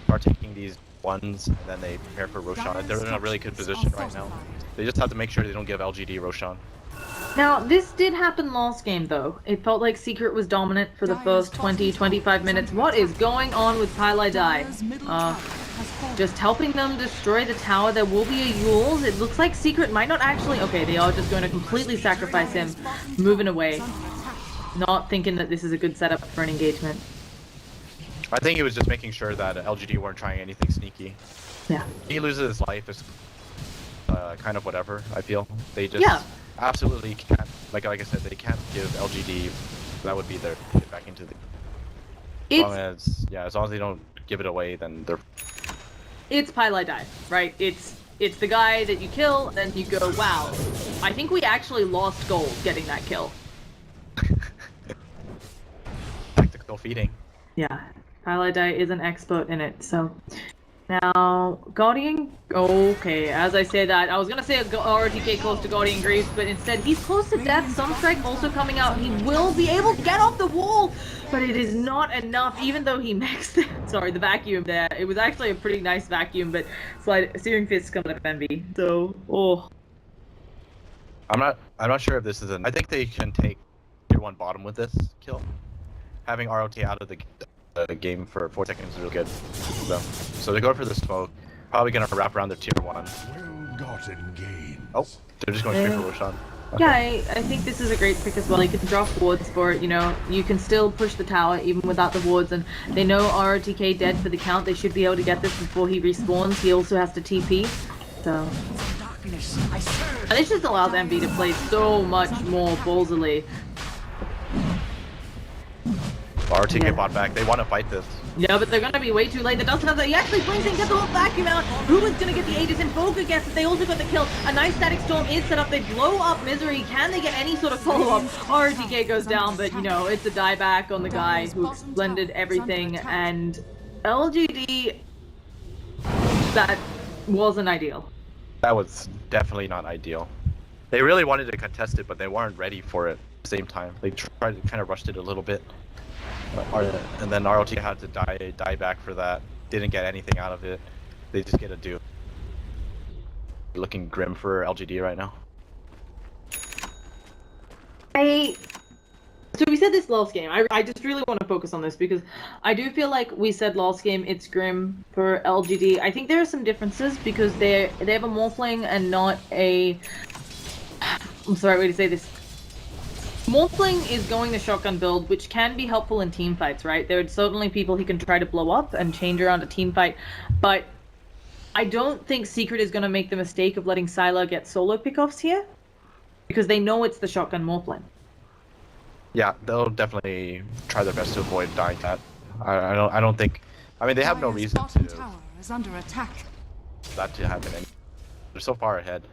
are taking these ones and then they prepare for Roshan. They're in a really good position right now. They just have to make sure they don't give LGD Roshan. Now, this did happen last game, though. It felt like Secret was dominant for the first 20-25 minutes. What is going on with Pylai Dai? Just helping them destroy the tower. There will be a Yules. It looks like Secret might not actually... Okay, they are just going to completely sacrifice him, moving away. Not thinking that this is a good setup for an engagement. I think he was just making sure that LGD weren't trying anything sneaky. Yeah. He loses his life, it's kind of whatever, I feel. They just absolutely can't, like I said, they can't give LGD, that would be their hit back into the... As long as they don't give it away, then they're... It's Pylai Dai, right? It's the guy that you kill, then you go, wow, I think we actually lost gold getting that kill. Tactical feeding. Yeah, Pylai Dai is an expert in it, so... Now, Guardian... Okay, as I say that, I was gonna say a RTK close to Guardian Greaves, but instead he's close to death. Sunstrike also coming out. He will be able to get off the wall, but it is not enough, even though he maxed the vacuum there. It was actually a pretty nice vacuum, but Searing Fist coming up MB. So, I'm not sure if this is I think they can take tier 1 bottom with this kill. Having ROT out of the game for 4 seconds is real good. So they go for the smoke. Probably gonna wrap around their tier 1. Well-gotten gains. Oh, they're just going straight for Roshan. Okay. Yeah, I think this is a great pick as well. You can drop wards for it, you know. You can still push the tower even without the wards, and they know ROTK dead for the count. They should be able to get this before he respawns. He also has to TP, so... And this just allows MB to play so much more ballsily. RTK bought back. They want to fight this. Yeah, but they're gonna be way too late. The Dust Hunter, he actually brings in, gets the whole vacuum out. Who is gonna get the Aegis? And Boga gets it. They also got the kill. A nice Static Storm is set up. They blow up Misery. Can they get any sort of follow-up? RTK goes down, but you know, it's a dieback on the guy who blended everything, and LGD, that wasn't ideal. That was definitely not ideal. They really wanted to contest it, but they weren't ready for it at the same time. They tried to kind of rushed it a little bit. And then RLG had to die back for that. Didn't get anything out of it. They just get a do. Looking grim for LGD right now. So we said this last game. I just really want to focus on this because I do feel like we said last game it's grim for LGD. I think there are some differences because they have a Morphling and not a... I'm sorry, way to say this. Morphling is going the shotgun build, which can be helpful in team fights, right? There are certainly people he can try to blow up and change around a team fight, but I don't think Secret is going to make the mistake of letting Sylar get solo pickoffs here because they know it's the shotgun Morphling. Yeah, they'll definitely try their best to avoid dying that. I don't think. I mean, they have no reason to. Tower is under attack. That to happen. They're so far ahead.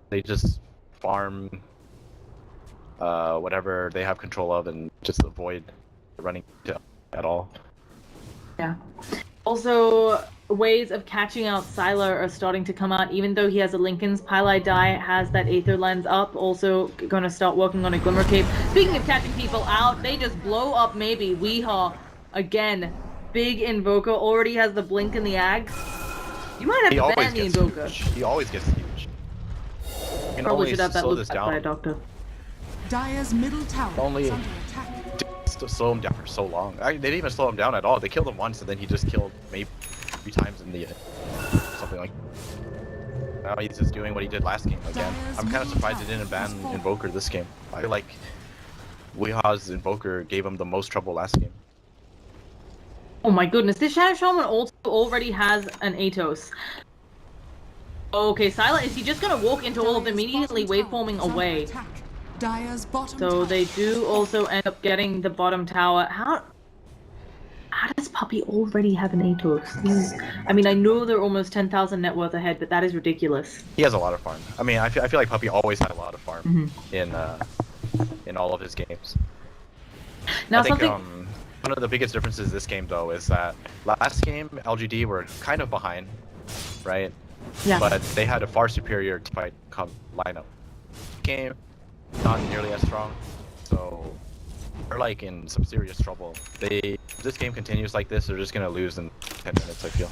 They just farm whatever they have control of and just avoid running at all. Yeah. Also, ways of catching out Sylar are starting to come out, even though he has a Lincoln's Pili Die, has that Aether Lens up, also going to start working on a Glimmer Cape. Speaking of catching people out, they just blow up maybe. Weehaw, again, big Invoker, already has the Blink and the Ags. You might have to ban the Invoker. Huge. He always gets huge. You can Probably should have that slow looked this at down. by a doctor. Dire's middle tower Only- is under attack. To slow him down for so long. They didn't even slow him down at all. They killed him once, and then he just killed maybe 3 times in the something like. Now he's just doing what he did last game again. I'm kind of surprised he didn't ban Invoker this game. I feel like Weeha's Invoker gave him the most trouble last game. Oh my goodness, this Shadow Shaman also already has an Atos. Okay, Sylar, is he just gonna walk into all of them immediately waveforming away? Dire's bottom So tower they is do also end up getting the bottom tower. How does Puppy already have an Atos? This is, I mean, I know they're almost 10,000 net worth ahead, but that is ridiculous. He has a lot of farm. I mean, I feel like Puppy always had a lot of farm in all of his games. Now I think something. one of the biggest differences this game though is that last game LGD were kind of behind, right? Yeah. But they had a far superior fight lineup. Game not nearly as strong, so they're like in some serious trouble. If this game continues like this, they're just gonna lose in 10 minutes, I feel.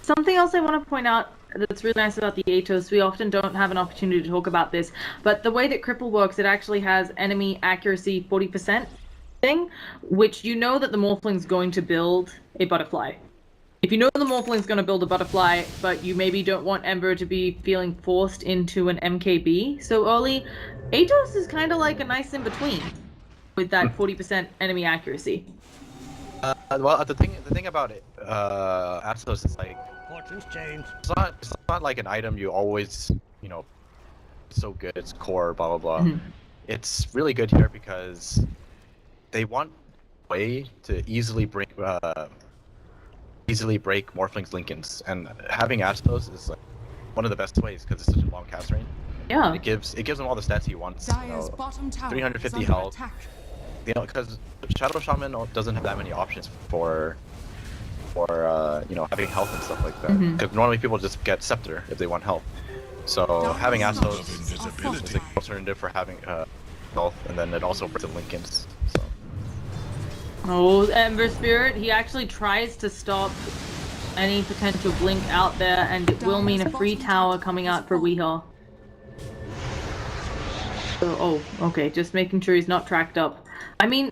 Something else I want to point out that's really nice about the Atos, we often don't have an opportunity to talk about this, but the way that Cripple works, it actually has enemy accuracy 40% thing, which you know that the Morphling's going to build a butterfly. If you know the Morphling's going to build a butterfly, but you maybe don't want Ember to be feeling forced into an MKB so early, Atos is kind of like a nice in-between with that 40% enemy accuracy. Well, the thing about it, Atos is like, Fortune's changed. it's not like an item you always, so good, it's core, blah, blah, blah. It's really good here because they want a way to easily break Morphling's Lincolns, and having Atos is like one of the best ways because it's such a long cast range. Yeah. It gives him all the stats he wants. Dire's bottom tower 350 is under health. attack. Because Shadow Shaman doesn't have that many options for having health and stuff like that. Because normally people just get Scepter if they want health. So having Atos is an alternative for having health, and then it also brings the Lincolns. So. Oh, Ember Spirit, he actually tries to stop any potential blink out there, and it will mean a free tower coming out for Weehaw. So, oh, okay, just making sure he's not tracked up. I mean,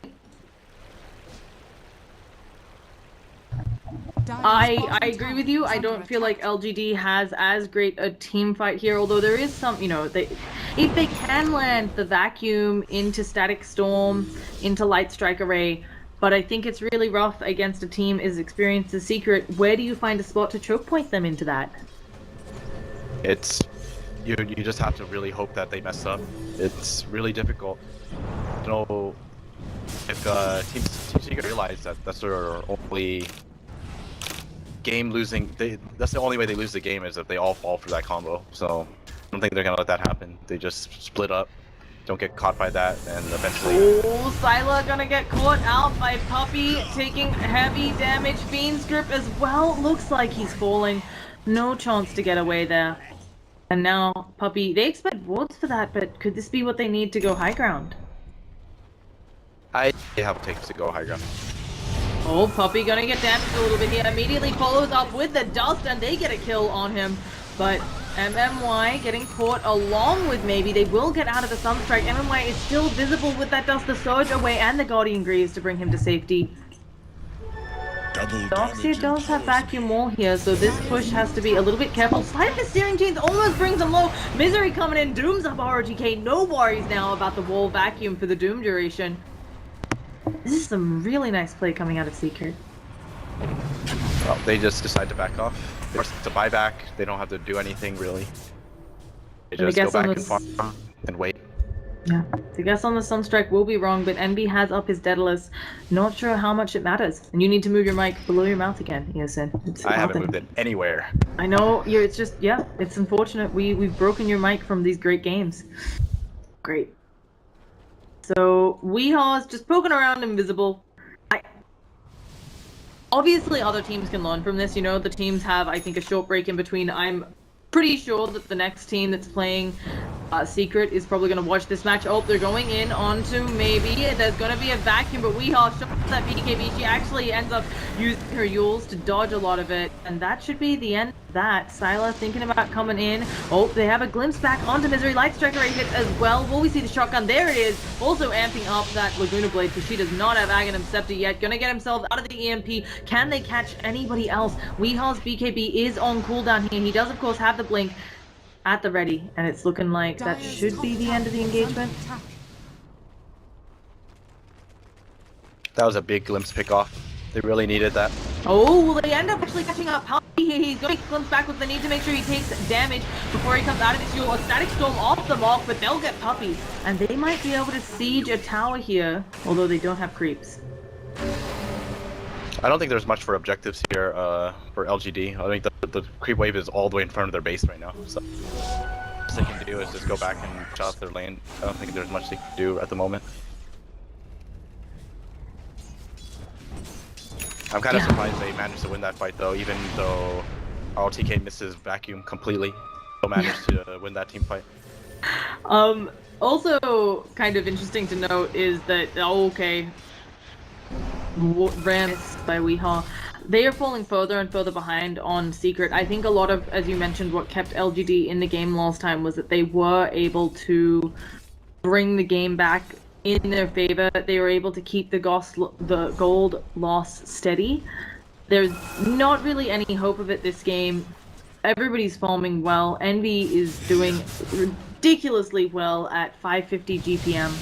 I agree with you. I don't feel like LGD has as great a team fight here, although there is some, if they can land the vacuum into Static Storm, into Light Strike Array, but I think it's really rough against a team as experienced as Secret. Where do you find a spot to choke point them into that? It's you just have to really hope that they mess up. It's really difficult. If Team Secret realize that that's their only game losing, that's the only way they lose the game is if they all fall for that combo. So I don't think they're gonna let that happen. They just split up, don't get caught by that, and eventually... Oh, Syla gonna get caught out by Puppey, taking heavy damage. Fiend's grip as well. Looks like he's falling. No chance to get away there. And now, Puppey, they expect wards for that, but could this be what they need to go high ground? I have what it takes to go high ground. Oh, Puppey gonna get damaged a little bit here. Immediately follows up with the dust, and they get a kill on him. But MMY getting caught along with maybe. They will get out of the Sunstrike. MMY is still visible with that dust, the Surge away, and the Guardian Greaves to bring him to safety. Doxia does have vacuum wall here, so this push has to be a little bit careful. Slide the steering chains almost brings him low. Misery coming in, dooms up ROTK. No worries now about the wall vacuum for the doom duration. This is some really nice play coming out of Secret. Well, they just decide to back off. It's a buyback. They don't have to do anything really. They just go back and farm and wait. Yeah, the guess on the Sunstrike will be wrong, but NB has up his Daedalus. Not sure how much it matters. And you need to move your mic below your mouth again, Eosin. I haven't moved it anywhere. I know, it's just, yeah, it's unfortunate. We've broken your mic from these great games. Great. So, Weehaw's just poking around invisible. Obviously, other teams can learn from this. You know, the teams have, I think, a short break in between. I'm pretty sure that the next team that's playing Secret is probably going to watch this match. Oh, they're going in onto maybe. There's going to be a vacuum, but Weehaw shows that BKB. She actually ends up using her Yules to dodge a lot of it. And that should be the end of that. Syla thinking about coming in. Oh, they have a glimpse back onto Misery. Light Striker hit as well. Will we see the shotgun? There it is. Also amping up that Laguna Blade because she does not have Aghanim Scepter yet. Gonna get himself out of the EMP. Can they catch anybody else? Weehaw's BKB is on cooldown here. He does, of course, have the blink at the ready, and it's looking like that should be the end of the engagement. That was a big glimpse pick off. They really needed that. Oh, they end up actually catching up. He's going to glimpse backwards. They need to make sure he takes damage before he comes out of this duel. A Static Storm off the mark, but they'll get Puppey. And they might be able to siege a tower here, although they don't have creeps. I don't think there's much for objectives here for LGD. I think the creep wave is all the way in front of their base right now. So what they can do is just go back and shot their lane. I don't think there's much they can do at the moment. I'm kind of surprised they managed to win that fight though, even though ROTK misses vacuum completely. Still managed to win that team fight. Also kind of interesting to note is that, Rams by Weehaw. They are falling further and further behind on Secret. I think a lot of, as you mentioned, what kept LGD in the game last time was that they were able to bring the game back in their favor. They were able to keep the gold loss steady. There's not really any hope of it this game. Everybody's farming well. Envy is doing ridiculously well at 550 GPM.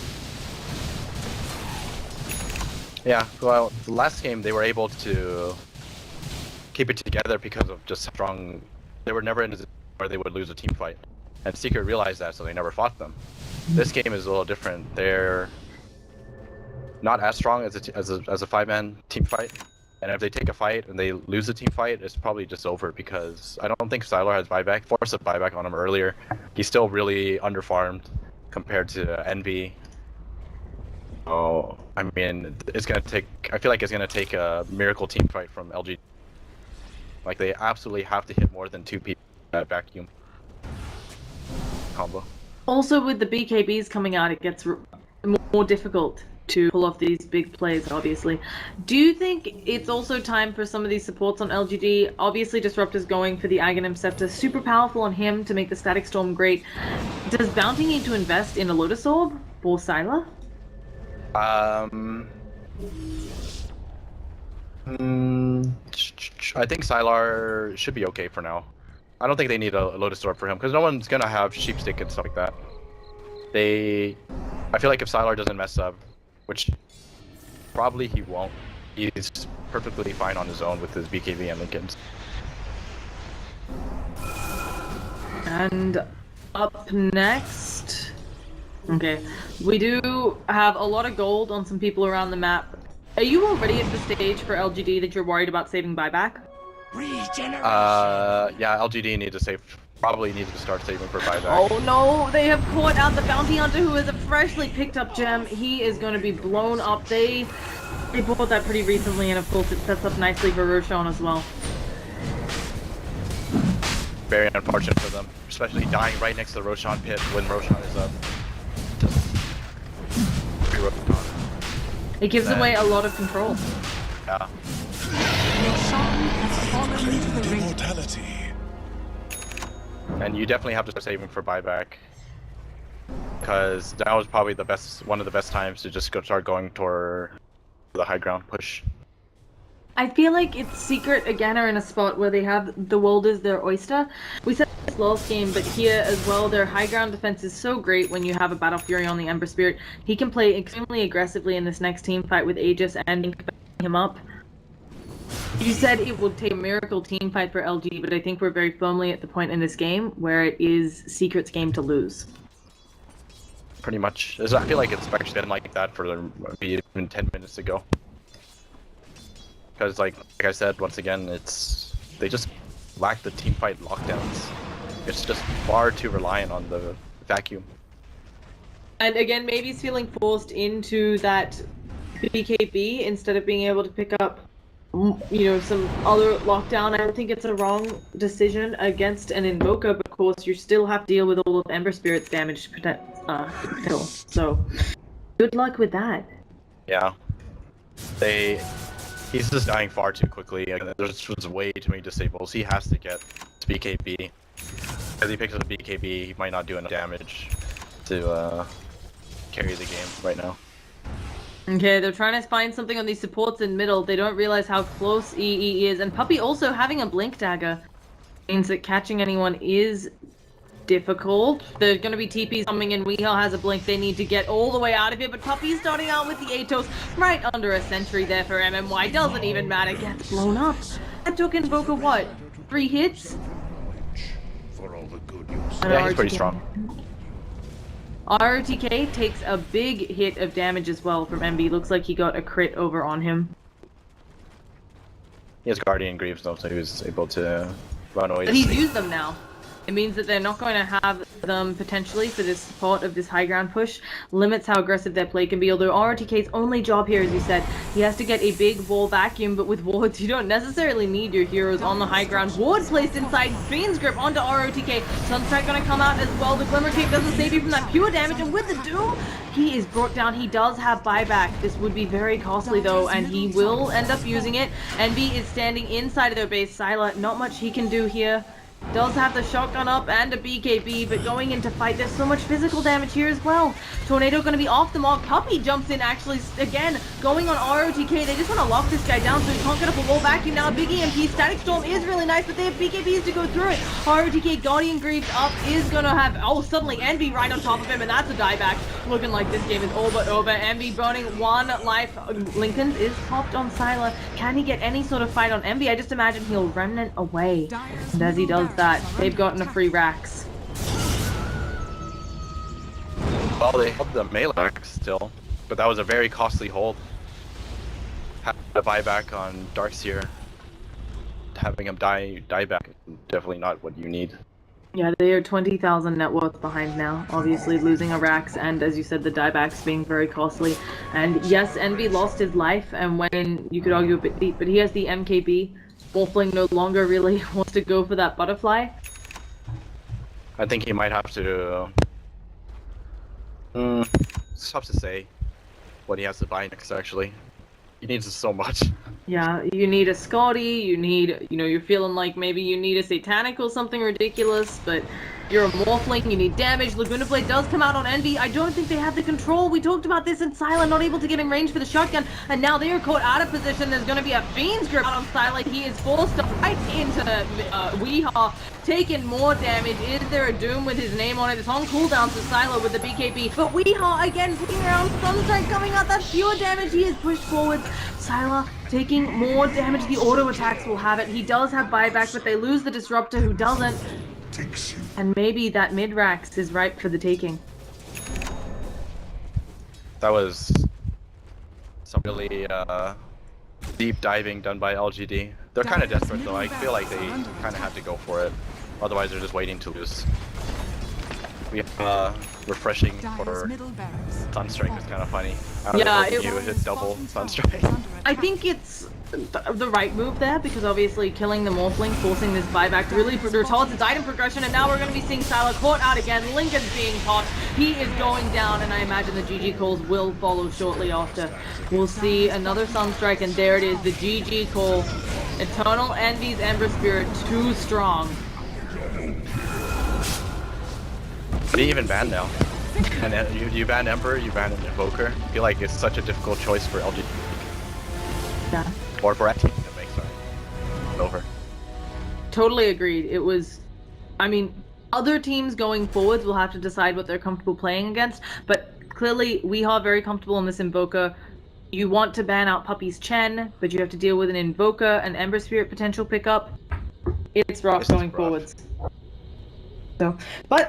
Yeah, well, the last game they were able to keep it together because of just strong. They were never in a position where they would lose a team fight, and Secret realized that, so they never fought them. This game is a little different. They're not as strong as a five-man team fight, and if they take a fight and they lose a team fight, it's probably just over because I don't think Sylar has buyback. Forced a buyback on him earlier. He's still really underfarmed compared to Envy. Oh, I mean, it's gonna take. I feel like it's gonna take a miracle team fight from LG. Like they absolutely have to hit more than 2 people at vacuum combo. Also, with the BKBs coming out, it gets more difficult to pull off these big plays. Obviously, do you think it's also time for some of these supports on LGD? Obviously, Disruptor's going for the Aghanim Scepter, super powerful on him to make the Static Storm great. Does Bounty need to invest in a Lotus Orb for Syla? I think Sylar should be okay for now. I don't think they need a Lotus Orb for him because no one's gonna have Sheepstick and stuff like that. I feel like if Sylar doesn't mess up, which probably he won't, he's perfectly fine on his own with his BKB and Lincolns. And up next. Okay, we do have a lot of gold on some people around the map. Are you already at the stage for LGD that you're worried about saving buyback? Yeah, LGD need to save Probably needs to start saving for buyback. Oh no, they have caught out the bounty hunter who is a freshly picked up gem. He is going to be blown up. They bought that pretty recently, and of course it sets up nicely for Roshan as well. Very unfortunate for them, especially dying right next to the Roshan pit when Roshan is up. Free Roshan. It gives away a lot of control. Yeah. Roshan has fallen into the ring. Immortality. And you definitely have to start saving for buyback, because that was probably one of the best times to just start going toward the high ground push. I feel like it's Secret again are in a spot where they have the world is their oyster. We said this last game, but here as well, their high ground defense is so great when you have a Battle Fury on the Ember Spirit. He can play extremely aggressively in this next team fight with Aegis and him up. You said it would take a miracle team fight for LG, but I think we're very firmly at the point in this game where it is Secret's game to lose. Pretty much. I feel like it's actually been like that for even 10 minutes ago. Because like I said, once again, they just lack the team fight lockdowns. It's just far too reliant on the vacuum. And again, maybe he's feeling forced into that BKB instead of being able to pick up, you know, some other lockdown. I don't think it's a wrong decision against an Invoker, but of course you still have to deal with all of Ember Spirit's damage still. So, good luck with that. Yeah. He's just dying far too quickly. There's way too many disables. He has to get BKB. As he picks up the BKB, he might not do enough damage to carry the game right now. Okay, they're trying to find something on these supports in middle. They don't realize how close EE is. And Puppy also having a Blink Dagger means that catching anyone is difficult. There's going to be TPs coming in. Weehal has a Blink. They need to get all the way out of here. But Puppy's starting out with the Atos right under a sentry there for MMY. Doesn't even matter. Gets blown up. That took Invoker what? 3 hits? For all the good you Yeah, he's pretty strong. ROTK takes a big hit of damage as well from MB. Looks like he got a crit over on him. He has Guardian Greaves though, so he was able to run away. But he's used them now. It means that they're not going to have them potentially for this part of this high ground push. Limits how aggressive their play can be, although ROTK's only job here, as you said, he has to get a big wall vacuum, but with wards, you don't necessarily need your heroes on the high ground. Ward placed inside, Fiend's Grip onto ROTK. Sunstrike gonna come out as well. The Glimmer Cape doesn't save you from that pure damage, and with the Doom, he is brought down. He does have buyback. This would be very costly though, and he will end up using it. NB is standing inside of their base. Syla, not much he can do here. Does have the shotgun up and a BKB, but going into fight, there's so much physical damage here as well. Tornado going to be off the mark. Puppy jumps in actually, again, going on ROTK. They just want to lock this guy down so he can't get up a wall vacuum. Now a big EMP. Static Storm is really nice, but they have BKBs to go through it. ROTK Guardian Greaves up is going to have, oh, suddenly Envy right on top of him, and that's a dieback. Looking like this game is all but over. Envy burning 1 life. Lincoln is popped on Syla. Can he get any sort of fight on Envy? I just imagine he'll remnant away. And as he does that, they've gotten a free Rax. Well, they held the melee still, but that was a very costly hold. Having a buyback on Darkseer, having him die back, definitely not what you need. Yeah, they are 20,000 net worth behind now. Obviously losing a Rax, and as you said, the diebacks being very costly. And yes, Envy lost his life, and when you could argue a bit deep, but he has the MKB. Wolfling no longer really wants to go for that butterfly. I think he might have to. It's tough to say what he has to buy next. Actually, he needs so much. Yeah, you need a Scotty. You need, you know, you're feeling like maybe you need a Satanic or something ridiculous, but you're a Morphling, you need damage. Laguna Blade does come out on Envy. I don't think they have the control. We talked about this, and Syla not able to get in range for the shotgun, and now they are caught out of position. There's going to be a Fiend's Grip out on Syla. He is forced right into Weehaw, taking more damage. Is there a Doom with his name on it? It's on cooldown to Syla with the BKB, but Weehaw again putting around Sunstrike coming out. That pure damage. He is pushed forward. Syla taking more damage. The auto attacks will have it. He does have buyback, but they lose the Disruptor who doesn't. And maybe that mid-Rax is ripe for the taking. That was some really deep diving done by LGD. They're kind of desperate though. I feel like they kind of have to go for it. Otherwise, they're just waiting to lose. We refreshing Dire's for middle barracks. Sunstrike is kind of funny. I don't Yeah, know if it you Dire's hit double bottom tower is Sunstrike. under I attack. think it's the right move there, because obviously killing the Morphling, forcing this buyback to really retards its item progression, and now we're going to be seeing Sylar caught out again. Lincoln's being caught. He is going down, and I imagine the GG calls will follow shortly after. We'll see another Sunstrike, and there it is, the GG call. Eternal Envy's Ember Spirit, too strong. What do you even ban now? And you ban Emperor, you ban an Invoker. I feel like it's such a difficult choice for LGD. Yeah. Or for that team to make, sorry. Over. Totally agreed. It was, I mean, other teams going forwards will have to decide what they're comfortable playing against, but clearly we are very comfortable in this Invoker. You want to ban out Puppy's Chen, but you have to deal with an Invoker, an Ember Spirit potential pickup. It's rough This is going rough. forwards. So, but